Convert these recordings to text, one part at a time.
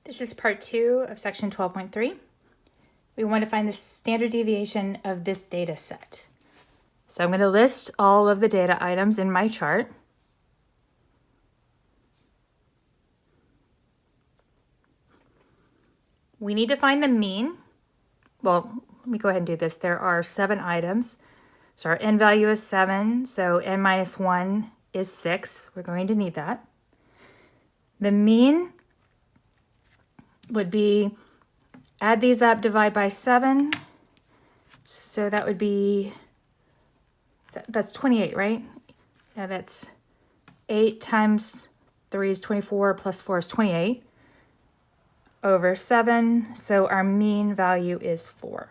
This is part 2 of section 12.3. We want to find the standard deviation of this data set. So I'm going to list all of the data items in my chart. We need to find the mean. Well, let me go ahead and do this. There are 7 items. So our n value is 7, so n minus 1 is 6. We're going to need that. The mean would be, add these up, divide by 7. So that would be, that's 28, right? Yeah, that's 8 times 3 is 24, plus 4 is 28, over 7. So our mean value is 4.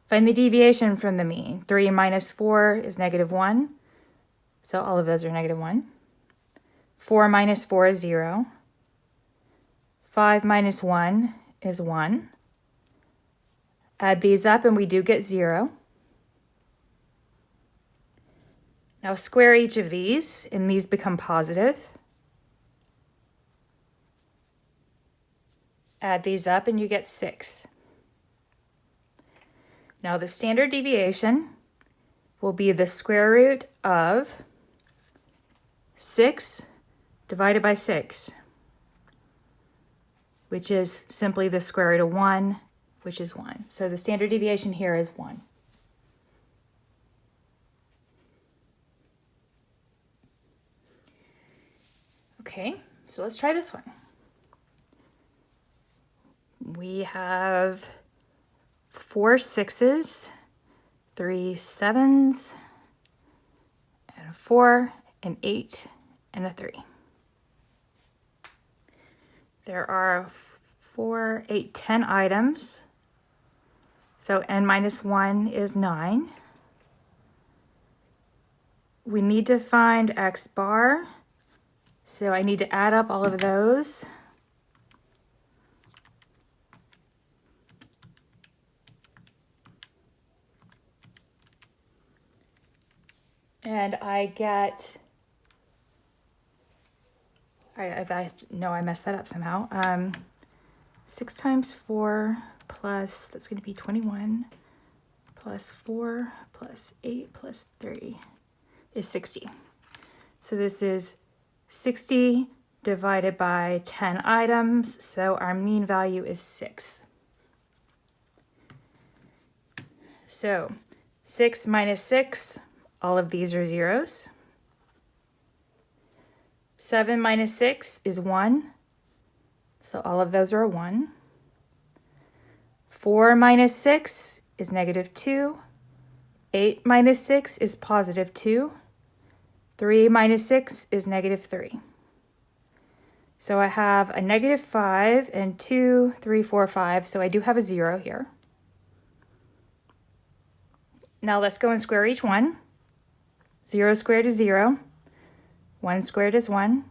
Find the deviation from the mean. 3 minus 4 is negative 1. So all of those are negative 1. 4 minus 4 is 0. 5 minus 1 is 1. Add these up and we do get 0. Now square each of these and these become positive. Add these up and you get 6. Now the standard deviation will be the square root of 6 divided by 6, which is simply the square root of 1, which is 1. So the standard deviation here is 1. Okay, so let's try this one. We have 4 6s, 3 7s, and a 4, an 8, and a 3. There are 4, 8, 10 items. So n minus 1 is 9. We need to find x bar. So I need to add up all of those. And I get, no, I messed that up somehow. 6 times 4 plus, that's going to be 21, plus 4 plus 8 plus 3 is 60. So this is 60 divided by 10 items, so our mean value is 6. So 6 minus 6, all of these are zeros. 7 minus 6 is 1, so all of those are a 1. 4 minus 6 is negative 2. 8 minus 6 is positive 2. 3 minus 6 is negative 3. So I have a negative 5 and 2, 3, 4, 5. So I do have a 0 here. Now let's go and square each one. 0 squared is 0. 1 squared is 1.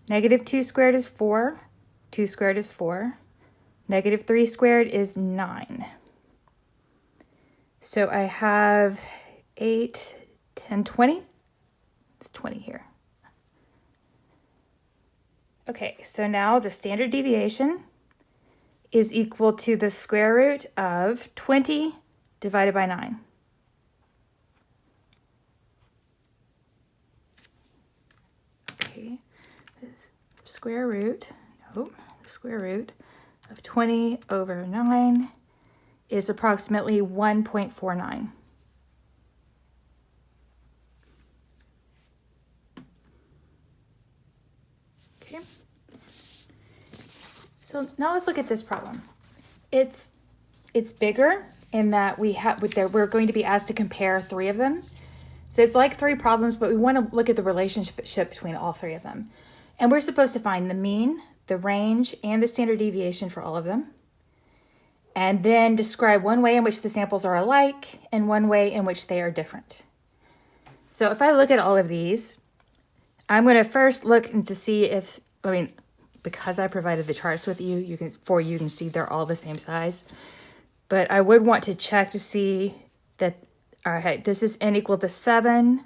Negative 2 squared is 4. 2 squared is 4. Negative 3 squared is 9. So I have 8, 10, 20. It's 20 here. Okay, so now the standard deviation is equal to the square root of 20 divided by 9. Okay, the square root of 20 over 9 is approximately 1.49. Okay. So now let's look at this problem. It's bigger in that we're going to be asked to compare 3 of them. So it's like 3 problems, but we want to look at the relationship between all 3 of them. And we're supposed to find the mean, the range, and the standard deviation for all of them. And then describe one way in which the samples are alike and one way in which they are different. So if I look at all of these, I'm going to first look to see if, because I provided the charts with you, you can see they're all the same size. But I would want to check to see that, all right, this is n equal to 7,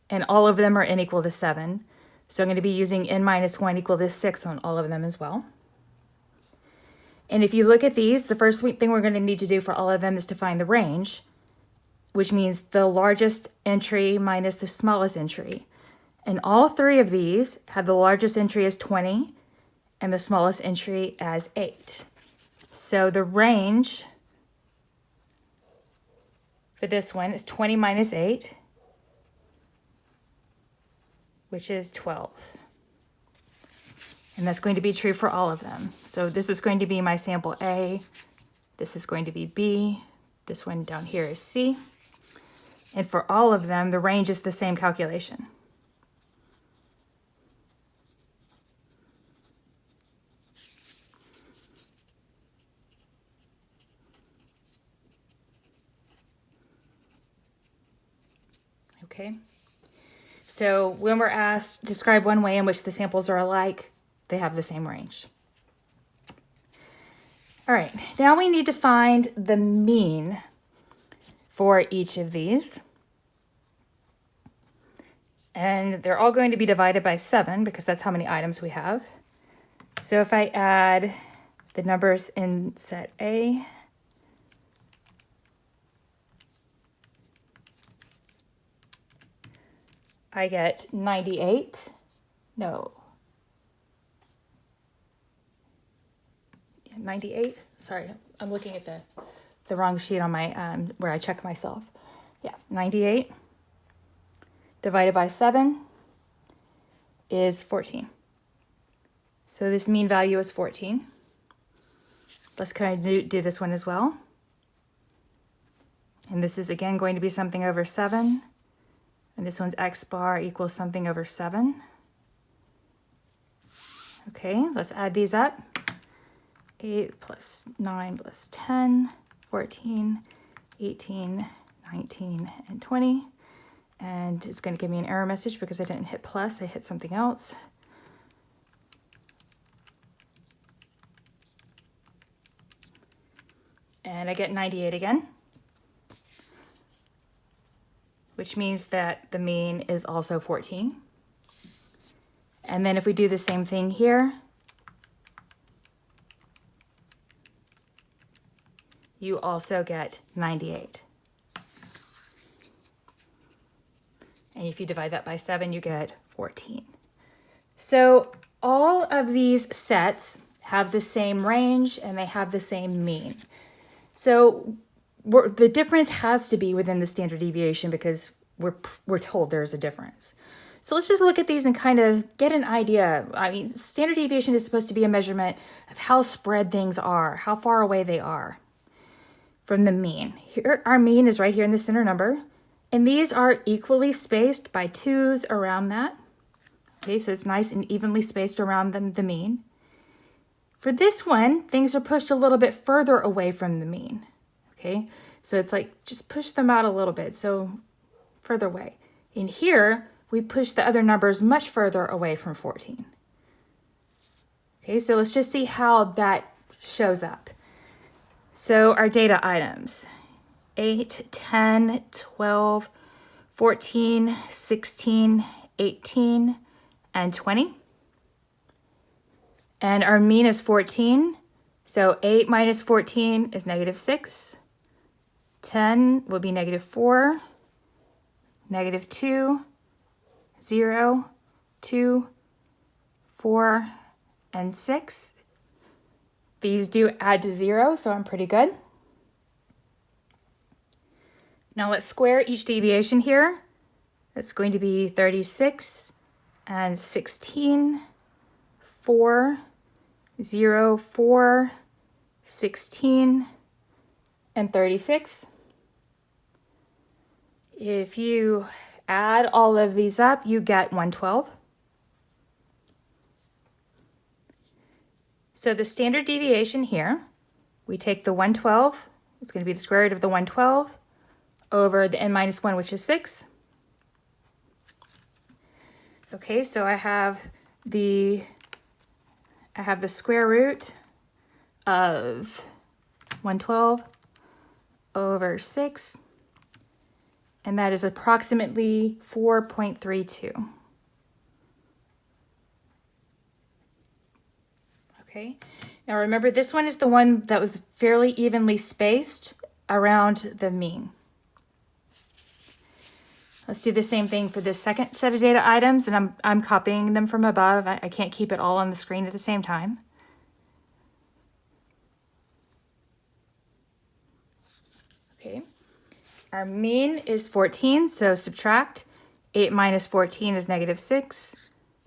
and all of them are n equal to 7. So I'm going to be using n minus 1 equal to 6 on all of them as well. And if you look at these, the first thing we're going to need to do for all of them is to find the range, which means the largest entry minus the smallest entry. And all three of these have the largest entry as 20 and the smallest entry as 8. So the range for this one is 20 minus 8, which is 12. And that's going to be true for all of them. So this is going to be my sample A. This is going to be B. This one down here is C. And for all of them, the range is the same calculation. Okay. So when we're asked, describe one way in which the samples are alike, they have the same range. All right, now we need to find the mean for each of these. And they're all going to be divided by 7 because that's how many items we have. So if I add the numbers in set A, I get 98. No. 98. Sorry, I'm looking at the wrong sheet on my where I check myself. Yeah, 98 divided by 7 is 14. So this mean value is 14. Let's kind of do this one as well. And this is again going to be something over 7. And this one's x bar equals something over 7. Okay, let's add these up. 8 plus 9 plus 10, 14, 18, 19, and 20. And it's going to give me an error message because I didn't hit plus, I hit something else. And I get 98 again, which means that the mean is also 14. And then if we do the same thing here, you also get 98. And if you divide that by 7, you get 14. So all of these sets have the same range and they have the same mean. So the difference has to be within the standard deviation because we're told there's a difference. So let's just look at these and kind of get an idea. I mean, standard deviation is supposed to be a measurement of how spread things are, how far away they are from the mean. Here, our mean is right here in the center number, and these are equally spaced by 2's around that. Okay, so it's nice and evenly spaced around the mean. For this one, things are pushed a little bit further away from the mean. Okay, so it's like just push them out a little bit, so further away. In here, we push the other numbers much further away from 14. Okay, so let's just see how that shows up. So our data items, 8, 10, 12, 14, 16, 18, and 20. And our mean is 14. So 8 minus 14 is negative 6. 10 will be negative 4, negative 2, 0, 2, 4, and 6. These do add to 0, so I'm pretty good. Now let's square each deviation here. It's going to be 36 and 16, 4, 0, 4, 16, and 36. If you add all of these up, you get 112. So the standard deviation here, we take the 112, it's going to be the square root of the 112 over the n minus 1, which is 6. Okay, so I have the square root of 112 over 6, and that is approximately 4.32. Okay, now remember this one is the one that was fairly evenly spaced around the mean. Let's do the same thing for this second set of data items, and I'm copying them from above. I can't keep it all on the screen at the same time. Okay, our mean is 14, so subtract. 8 minus 14 is -6.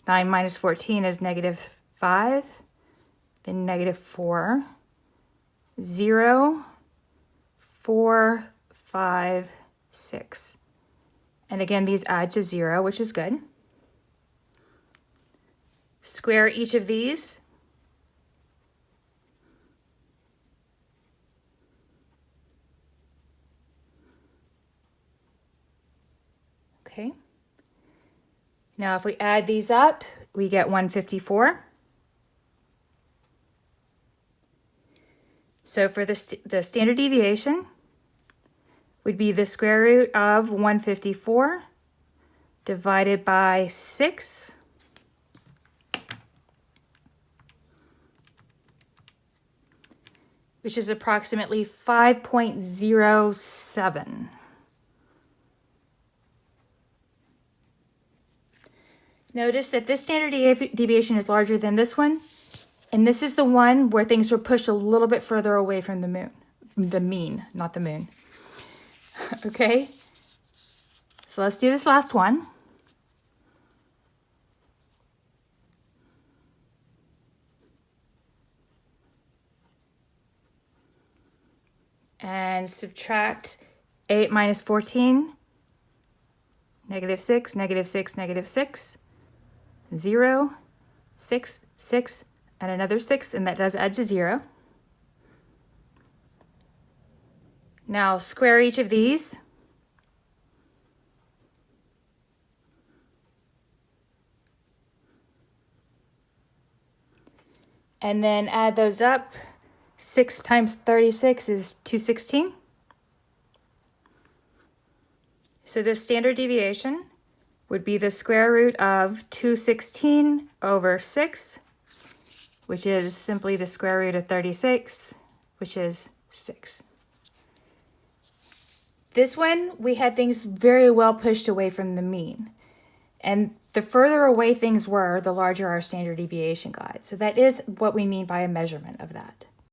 9 minus 14 is -5. Then -4. 0, 4, 5, 6. And again, these add to 0, which is good. Square each of these. Okay. Now if we add these up, we get 154. So for the standard deviation would be the square root of 154 divided by 6. Which is approximately 5.07. Notice that this standard deviation is larger than this one, and this is the one where things were pushed a little bit further away from the mean, not the moon. Okay, so let's do this last one. And subtract 8 minus 14, -6, -6, -6, 0, 6, 6, and another 6, and that does add to 0. Now square each of these. And then add those up. 6 times 36 is 216. So the standard deviation would be the square root of 216 over 6, which is simply the square root of 36, which is 6. This one, we had things very well pushed away from the mean. And the further away things were, the larger our standard deviation got. So that is what we mean by a measurement of that.